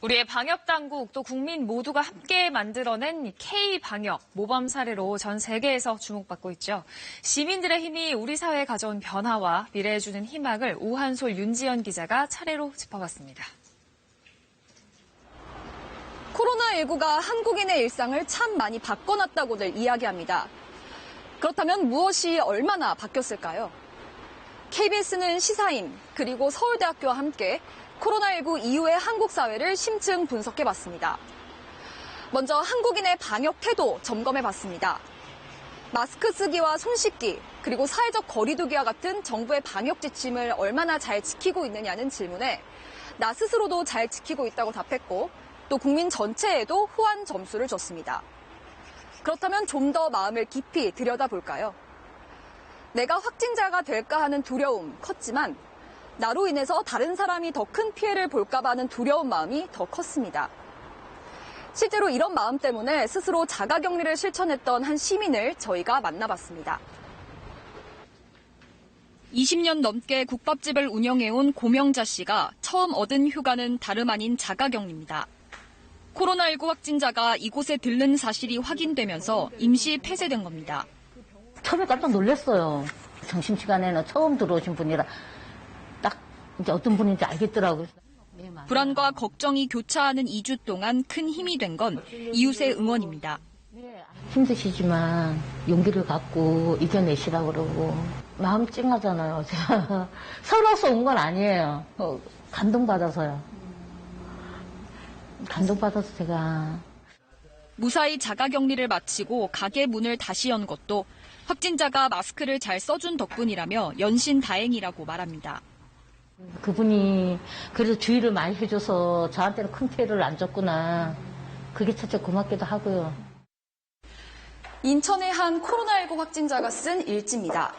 우리의 방역당국 또 국민 모두가 함께 만들어낸 K-방역 모범 사례로 전 세계에서 주목받고 있죠. 시민들의 힘이 우리 사회에 가져온 변화와 미래에 주는 희망을 오한솔 윤지연 기자가 차례로 짚어봤습니다. 코로나19가 한국인의 일상을 참 많이 바꿔놨다고들 이야기합니다. 그렇다면 무엇이 얼마나 바뀌었을까요? KBS는 시사인 그리고 서울대학교와 함께 코로나19 이후의 한국 사회를 심층 분석해봤습니다. 먼저 한국인의 방역 태도 점검해봤습니다. 마스크 쓰기와 손 씻기, 그리고 사회적 거리 두기와 같은 정부의 방역 지침을 얼마나 잘 지키고 있느냐는 질문에 나 스스로도 잘 지키고 있다고 답했고 또 국민 전체에도 후한 점수를 줬습니다. 그렇다면 좀 더 마음을 깊이 들여다볼까요? 내가 확진자가 될까 하는 두려움 컸지만 나로 인해서 다른 사람이 더 큰 피해를 볼까 봐 하는 두려운 마음이 더 컸습니다. 실제로 이런 마음 때문에 스스로 자가격리를 실천했던 한 시민을 저희가 만나봤습니다. 20년 넘게 국밥집을 운영해온 고명자 씨가 처음 얻은 휴가는 다름 아닌 자가격리입니다. 코로나19 확진자가 이곳에 들른 사실이 확인되면서 임시 폐쇄된 겁니다. 처음에 깜짝 놀랐어요. 점심시간에는 처음 들어오신 분이라 딱 이제 어떤 분인지 알겠더라고요. 불안과 걱정이 교차하는 2주 동안 큰 힘이 된 건 이웃의 응원입니다. 힘드시지만 용기를 갖고 이겨내시라고 그러고 마음 찡하잖아요. 제가 서러워서 온 건 아니에요. 감동받아서요. 감동받아서 제가. 무사히 자가격리를 마치고 가게 문을 다시 연 것도 확진자가 마스크를 잘 써준 덕분이라며 연신다행이라고 말합니다. 그분이 그래도 주의를 많이 해줘서 저한테는 큰 피해를 안 줬구나. 그게 진짜 고맙기도 하고요. 인천의 한 코로나19 확진자가 쓴 일지입니다.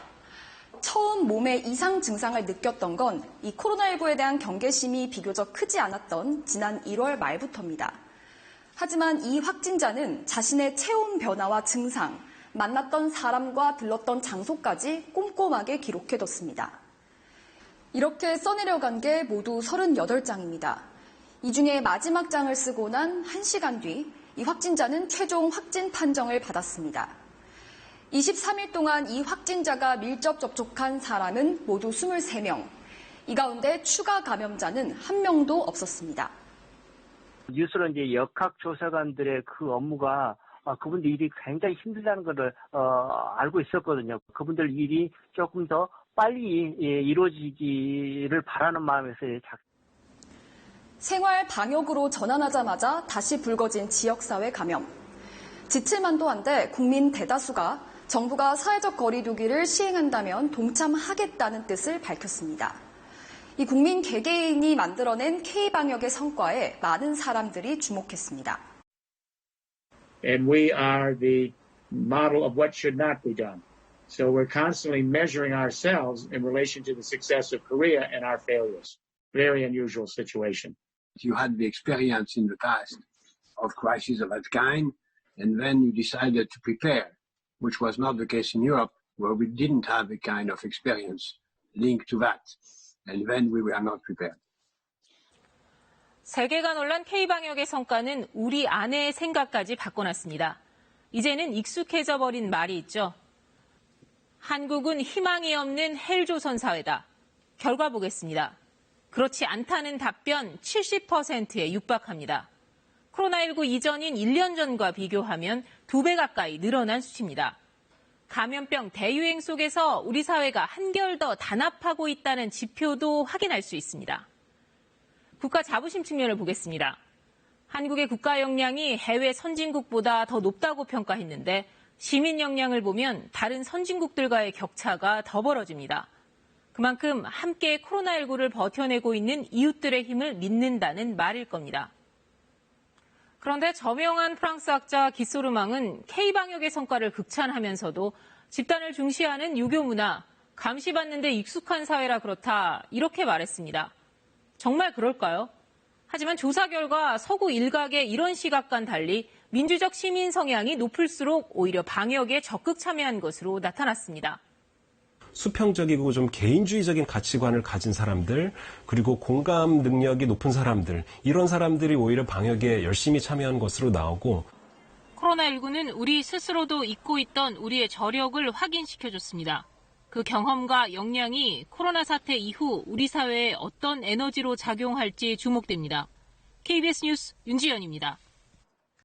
처음 몸에 이상 증상을 느꼈던 건 이 코로나19에 대한 경계심이 비교적 크지 않았던 지난 1월 말부터입니다. 하지만 이 확진자는 자신의 체온 변화와 증상, 만났던 사람과 들렀던 장소까지 꼼꼼하게 기록해뒀습니다. 이렇게 써내려간 게 모두 38장입니다. 이 중에 마지막 장을 쓰고 난 1시간 뒤 이 확진자는 최종 확진 판정을 받았습니다. 23일 동안 이 확진자가 밀접 접촉한 사람은 모두 23명. 이 가운데 추가 감염자는 1명도 없었습니다. 뉴스로 이제 역학조사관들의 그 업무가 그분들 일이 굉장히 힘들다는 것을 알고 있었거든요. 그분들 일이 조금 더 빨리 이루어지기를 바라는 마음에서 생활 방역으로 전환하자마자 다시 불거진 지역사회 감염. 지칠만도 한데 국민 대다수가 정부가 사회적 거리 두기를 시행한다면 동참하겠다는 뜻을 밝혔습니다. 이 국민 개개인이 만들어낸 K-방역의 성과에 많은 사람들이 주목했습니다. And we are the model of what should not be done. So we're constantly measuring ourselves in relation to the success of Korea and our failures. Very unusual situation. You had the experience in the past of crises of that kind, and then you decided to prepare, which was not the case in Europe, where we didn't have a kind of experience linked to that, and then we were not prepared. 세계가 놀란 K-방역의 성과는 우리 안의 생각까지 바꿔놨습니다. 이제는 익숙해져 버린 말이 있죠. 한국은 희망이 없는 헬조선 사회다. 결과 보겠습니다. 그렇지 않다는 답변 70%에 육박합니다. 코로나19 이전인 1년 전과 비교하면 2배 가까이 늘어난 수치입니다. 감염병 대유행 속에서 우리 사회가 한결 더 단합하고 있다는 지표도 확인할 수 있습니다. 국가 자부심 측면을 보겠습니다. 한국의 국가 역량이 해외 선진국보다 더 높다고 평가했는데 시민 역량을 보면 다른 선진국들과의 격차가 더 벌어집니다. 그만큼 함께 코로나19를 버텨내고 있는 이웃들의 힘을 믿는다는 말일 겁니다. 그런데 저명한 프랑스 학자 기소르망은 K-방역의 성과를 극찬하면서도 집단을 중시하는 유교 문화, 감시받는 데 익숙한 사회라 그렇다 이렇게 말했습니다. 정말 그럴까요? 하지만 조사 결과 서구 일각의 이런 시각과는 달리 민주적 시민 성향이 높을수록 오히려 방역에 적극 참여한 것으로 나타났습니다. 수평적이고 좀 개인주의적인 가치관을 가진 사람들, 그리고 공감 능력이 높은 사람들, 이런 사람들이 오히려 방역에 열심히 참여한 것으로 나오고, 코로나19는 우리 스스로도 잊고 있던 우리의 저력을 확인시켜줬습니다. 그 경험과 역량이 코로나 사태 이후 우리 사회에 어떤 에너지로 작용할지 주목됩니다. KBS 뉴스 윤지연입니다.